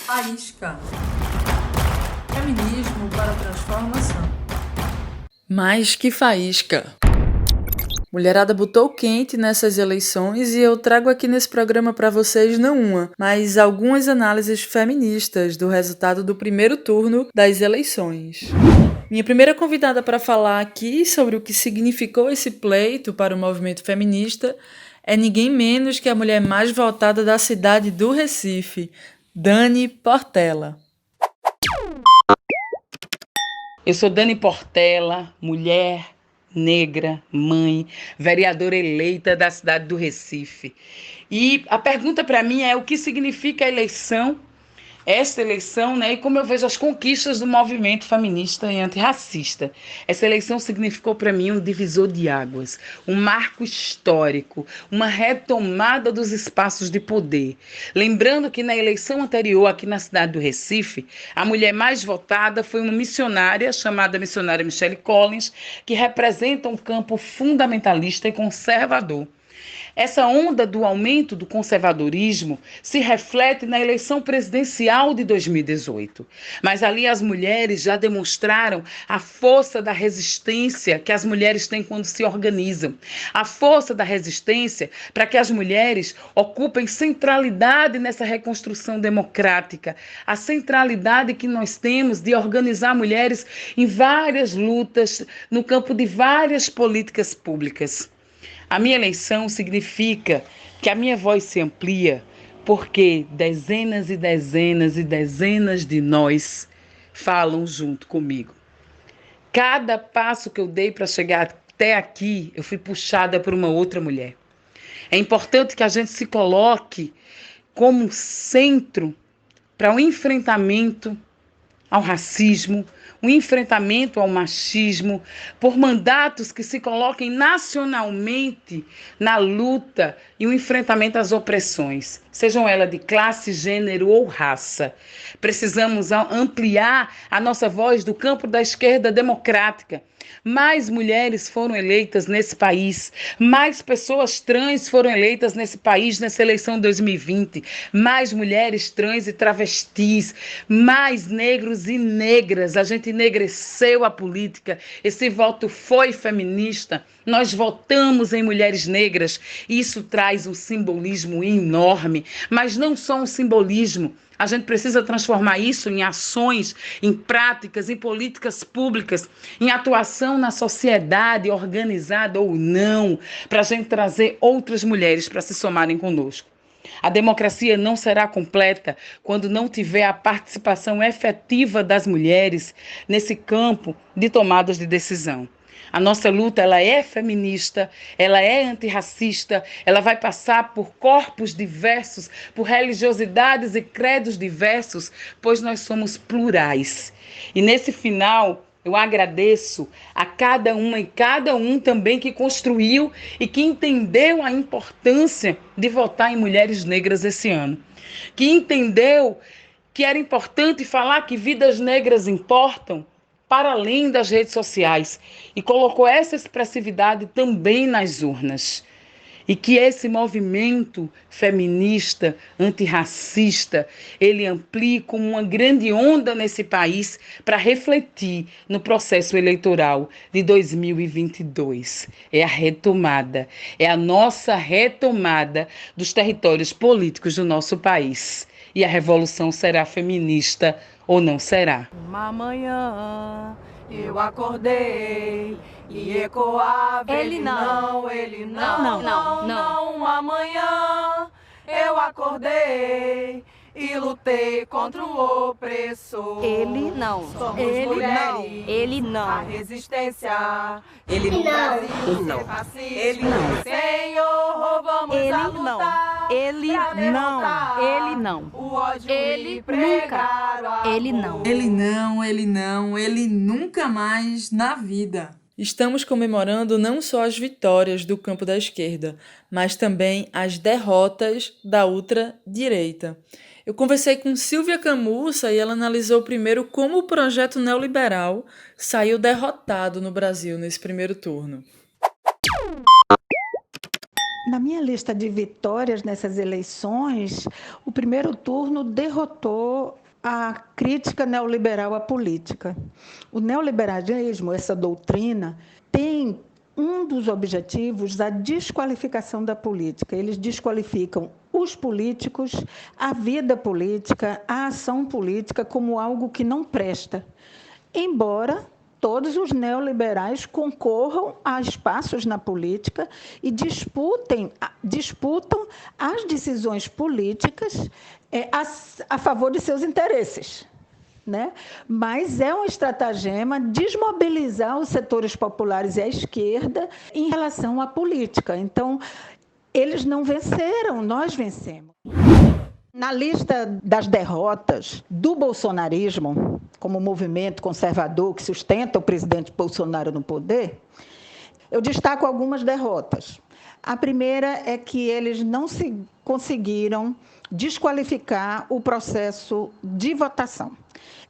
Faísca. Feminismo para a transformação. Mais que faísca. Mulherada botou quente nessas eleições e eu trago aqui nesse programa para vocês não uma, mas algumas análises feministas do resultado do primeiro turno das eleições. Minha primeira convidada para falar aqui sobre o que significou esse pleito para o movimento feminista é ninguém menos que a mulher mais votada da cidade do Recife, Dani Portela. Eu sou Dani Portela, mulher, negra, mãe, vereadora eleita da cidade do Recife. E a pergunta para mim é o que significa a eleição, esta eleição, né? E como eu vejo as conquistas do movimento feminista e antirracista. Essa eleição significou para mim um divisor de águas, um marco histórico, uma retomada dos espaços de poder. Lembrando que na eleição anterior, aqui na cidade do Recife, a mulher mais votada foi uma missionária chamada missionária Michelle Collins, que representa um campo fundamentalista e conservador. Essa onda do aumento do conservadorismo se reflete na eleição presidencial de 2018. Mas ali as mulheres já demonstraram a força da resistência que as mulheres têm quando se organizam. A força da resistência para que as mulheres ocupem centralidade nessa reconstrução democrática. A centralidade que nós temos de organizar mulheres em várias lutas, no campo de várias políticas públicas. A minha eleição significa que a minha voz se amplia porque dezenas e dezenas e dezenas de nós falam junto comigo. Cada passo que eu dei para chegar até aqui, eu fui puxada por uma outra mulher. É importante que a gente se coloque como centro para o enfrentamento ao racismo, um enfrentamento ao machismo, por mandatos que se coloquem nacionalmente na luta e o enfrentamento às opressões, sejam elas de classe, gênero ou raça. Precisamos ampliar a nossa voz do campo da esquerda democrática. Mais mulheres foram eleitas nesse país, mais pessoas trans foram eleitas nesse país nessa eleição de 2020, mais mulheres trans e travestis, mais negros e negras. A gente enegreceu a política, esse voto foi feminista, nós votamos em mulheres negras, isso traz um simbolismo enorme, mas não só um simbolismo. A gente precisa transformar isso em ações, em práticas, em políticas públicas, em atuação na sociedade, organizada ou não, para a gente trazer outras mulheres para se somarem conosco. A democracia não será completa quando não tiver a participação efetiva das mulheres nesse campo de tomadas de decisão. A nossa luta, ela é feminista, ela é antirracista, ela vai passar por corpos diversos, por religiosidades e credos diversos, pois nós somos plurais. E nesse final, eu agradeço a cada uma e cada um também que construiu e que entendeu a importância de votar em mulheres negras esse ano. Que entendeu que era importante falar que vidas negras importam, para além das redes sociais, e colocou essa expressividade também nas urnas. E que esse movimento feminista, antirracista, ele amplie como uma grande onda nesse país para refletir no processo eleitoral de 2022. É a retomada, é a nossa retomada dos territórios políticos do nosso país. E a revolução será feminista ou não será? Uma manhã eu acordei e ecoava ele não, ele não. Uma manhã eu acordei e lutei contra o opressor. Ele não. Somos Ele mulheres, não. Ele não. A resistência. Ele No não. Brasil Ele não. ser fascista. Ele não. Senhor, vamos Ele a não. lutar. Ele pra não. derrotar Ele não. O ódio Ele e pregar o amor. Ele não. Ele nunca mais na vida. Estamos comemorando não só as vitórias do campo da esquerda, mas também as derrotas da ultradireita. Eu conversei com Silvia Camussa e ela analisou primeiro como o projeto neoliberal saiu derrotado no Brasil nesse primeiro turno. Na minha lista de vitórias nessas eleições, o primeiro turno derrotou a crítica neoliberal à política. O neoliberalismo, essa doutrina, tem um dos objetivos a desqualificação da política. Eles desqualificam os políticos, a vida política, a ação política como algo que não presta. Embora todos os neoliberais concorram a espaços na política e disputam as decisões políticas a favor de seus interesses. Né? Mas é um estratagema desmobilizar os setores populares e a esquerda em relação à política. Então, eles não venceram, nós vencemos. Na lista das derrotas do bolsonarismo, como movimento conservador que sustenta o presidente Bolsonaro no poder, eu destaco algumas derrotas. A primeira é que eles não conseguiram desqualificar o processo de votação.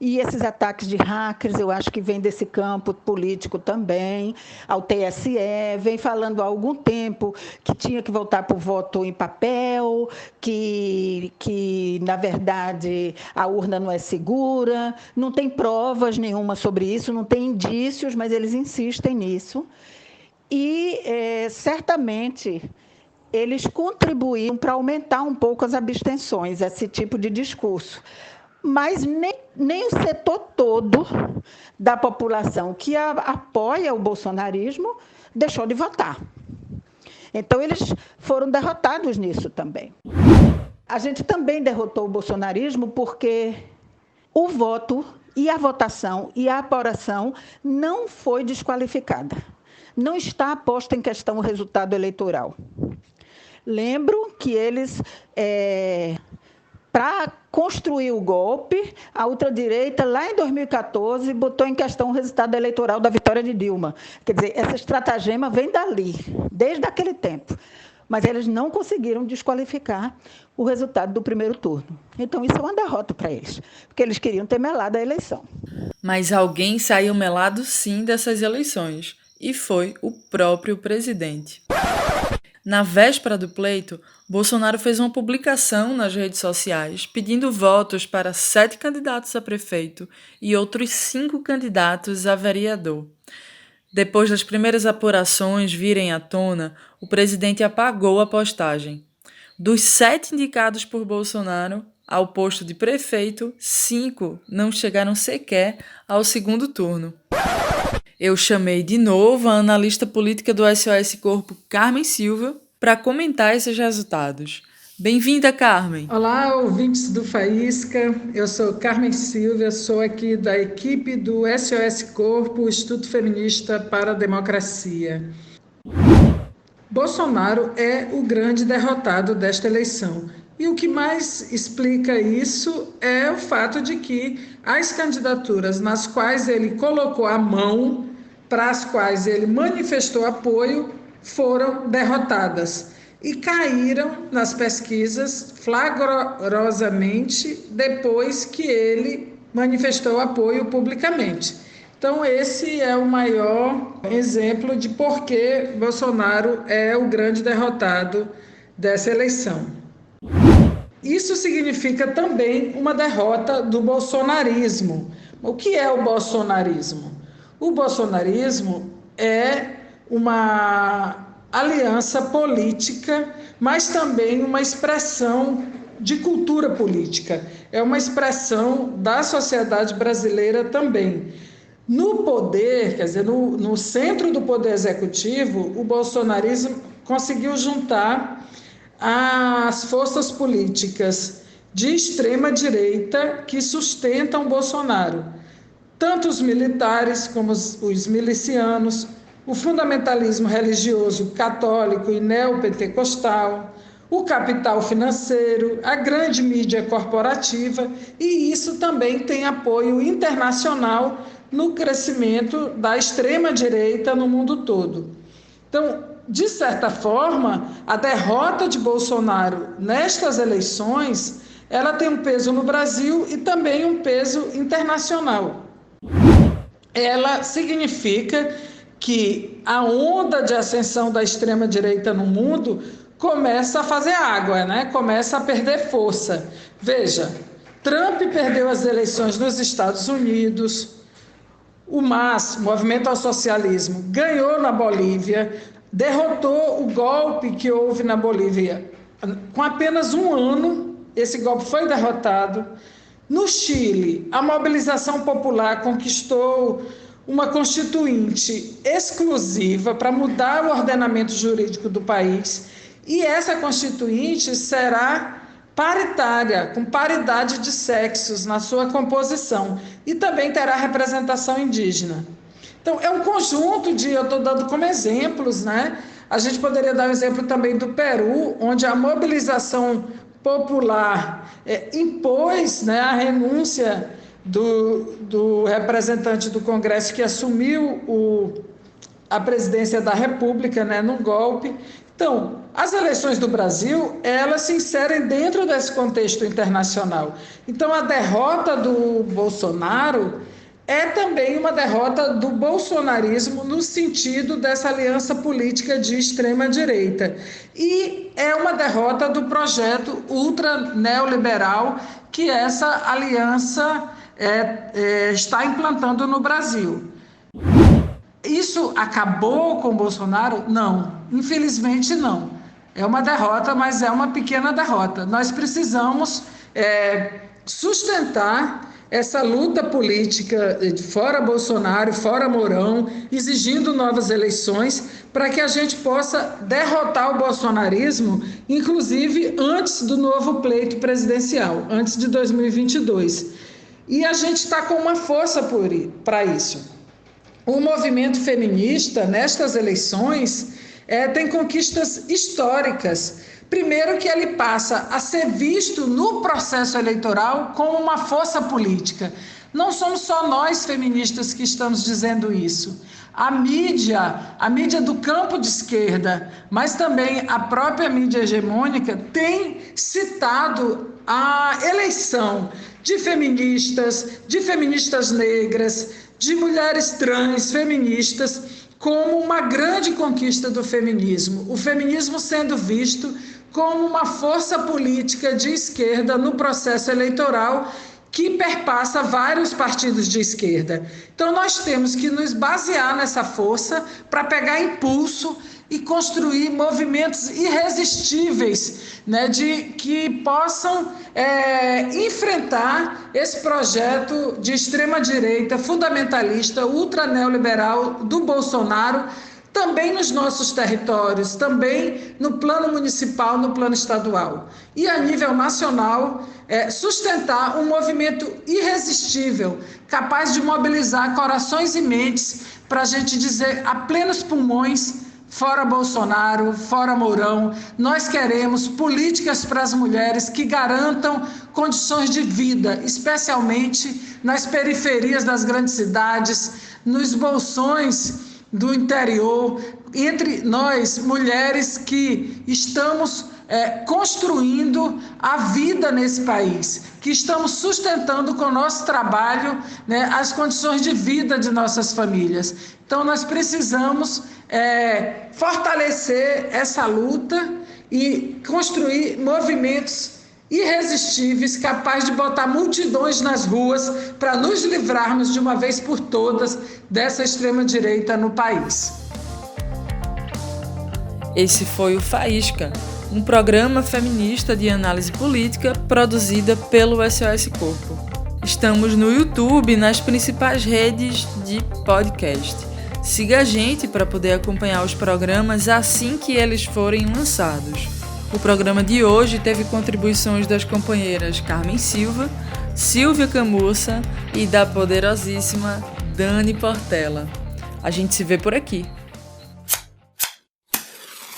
E esses ataques de hackers, eu acho que vem desse campo político também, ao TSE, vem falando há algum tempo que tinha que voltar para o voto em papel, que, na verdade, a urna não é segura, não tem provas nenhuma sobre isso, não tem indícios, mas eles insistem nisso. E, certamente, eles contribuíram para aumentar um pouco as abstenções, esse tipo de discurso. Mas nem o setor todo da população que apoia o bolsonarismo deixou de votar. Então, eles foram derrotados nisso também. A gente também derrotou o bolsonarismo porque o voto e a votação e a apuração não foi desqualificada. Não está posto em questão o resultado eleitoral. Lembro que eles... Para construir o golpe, a ultradireita, lá em 2014, botou em questão o resultado eleitoral da vitória de Dilma. Quer dizer, essa estratagema vem dali, desde aquele tempo. Mas eles não conseguiram desqualificar o resultado do primeiro turno. Então, isso é uma derrota para eles, porque eles queriam ter melado a eleição. Mas alguém saiu melado, sim, dessas eleições, e foi o próprio presidente. Na véspera do pleito, Bolsonaro fez uma publicação nas redes sociais pedindo votos para 7 candidatos a prefeito e outros 5 candidatos a vereador. Depois das primeiras apurações virem à tona, o presidente apagou a postagem. Dos 7 indicados por Bolsonaro ao posto de prefeito, 5 não chegaram sequer ao segundo turno. Eu chamei de novo a analista política do SOS Corpo, Carmen Silva, para comentar esses resultados. Bem-vinda, Carmen. Olá, ouvintes do Faísca. Eu sou Carmen Silva, sou aqui da equipe do SOS Corpo, Instituto Feminista para a Democracia. Bolsonaro é o grande derrotado desta eleição. E o que mais explica isso é o fato de que as candidaturas nas quais ele colocou a mão, para as quais ele manifestou apoio, foram derrotadas e caíram nas pesquisas flagrosamente depois que ele manifestou apoio publicamente. Então, esse é o maior exemplo de por que Bolsonaro é o grande derrotado dessa eleição. Isso significa também uma derrota do bolsonarismo. O que é o bolsonarismo? O bolsonarismo é uma aliança política, mas também uma expressão de cultura política. É uma expressão da sociedade brasileira também. No poder, quer dizer, no centro do poder executivo, o bolsonarismo conseguiu juntar as forças políticas de extrema-direita que sustentam Bolsonaro. Tanto os militares como os milicianos, o fundamentalismo religioso católico e neopentecostal, o capital financeiro, a grande mídia corporativa, e isso também tem apoio internacional no crescimento da extrema-direita no mundo todo. Então, de certa forma, a derrota de Bolsonaro nestas eleições, ela tem um peso no Brasil e também um peso internacional. Ela significa que a onda de ascensão da extrema-direita no mundo começa a fazer água, né? Começa a perder força. Veja, Trump perdeu as eleições nos Estados Unidos, o MAS, Movimento ao Socialismo, ganhou na Bolívia, derrotou o golpe que houve na Bolívia. Com apenas um ano, esse golpe foi derrotado. No Chile, a mobilização popular conquistou uma constituinte exclusiva para mudar o ordenamento jurídico do país, e essa constituinte será paritária, com paridade de sexos na sua composição, e também terá representação indígena. Então, é um conjunto de, eu estou dando como exemplos, né? A gente poderia dar o exemplo também do Peru, onde a mobilização popular impôs, né, a renúncia do representante do Congresso que assumiu a presidência da República, né, no golpe. Então, as eleições do Brasil, elas se inserem dentro desse contexto internacional. Então, a derrota do Bolsonaro é também uma derrota do bolsonarismo no sentido dessa aliança política de extrema-direita. E é uma derrota do projeto ultra-neoliberal que essa aliança está implantando no Brasil. Isso acabou com o Bolsonaro? Não, infelizmente não. É uma derrota, mas é uma pequena derrota. Nós precisamos sustentar essa luta política fora Bolsonaro, fora Mourão, exigindo novas eleições para que a gente possa derrotar o bolsonarismo, inclusive antes do novo pleito presidencial, antes de 2022. E a gente está com uma força para isso. O movimento feminista, nestas eleições, tem conquistas históricas. Primeiro, que ele passa a ser visto no processo eleitoral como uma força política. Não somos só nós feministas que estamos dizendo isso. A mídia do campo de esquerda, mas também a própria mídia hegemônica tem citado a eleição de feministas negras, de mulheres trans, feministas, como uma grande conquista do feminismo. O feminismo sendo visto como uma força política de esquerda no processo eleitoral que perpassa vários partidos de esquerda. Então, nós temos que nos basear nessa força para pegar impulso e construir movimentos irresistíveis, né, que possam enfrentar esse projeto de extrema-direita, fundamentalista, ultra-neoliberal do Bolsonaro, também nos nossos territórios, também no plano municipal, no plano estadual. E a nível nacional, sustentar um movimento irresistível, capaz de mobilizar corações e mentes para a gente dizer a plenos pulmões: fora Bolsonaro, fora Mourão. Nós queremos políticas para as mulheres que garantam condições de vida, especialmente nas periferias das grandes cidades, nos bolsões do interior, entre nós, mulheres que estamos construindo a vida nesse país, que estamos sustentando com o nosso trabalho, né, as condições de vida de nossas famílias. Então, nós precisamos fortalecer essa luta e construir movimentos irresistíveis, capazes de botar multidões nas ruas para nos livrarmos de uma vez por todas dessa extrema-direita no país. Esse foi o Faísca, um programa feminista de análise política produzida pelo SOS Corpo. Estamos no YouTube e nas principais redes de podcast. Siga a gente para poder acompanhar os programas assim que eles forem lançados. O programa de hoje teve contribuições das companheiras Carmen Silva, Silvia Camussa e da poderosíssima Dani Portela. A gente se vê por aqui.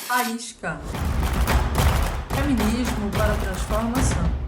Faísca. Feminismo para a transformação.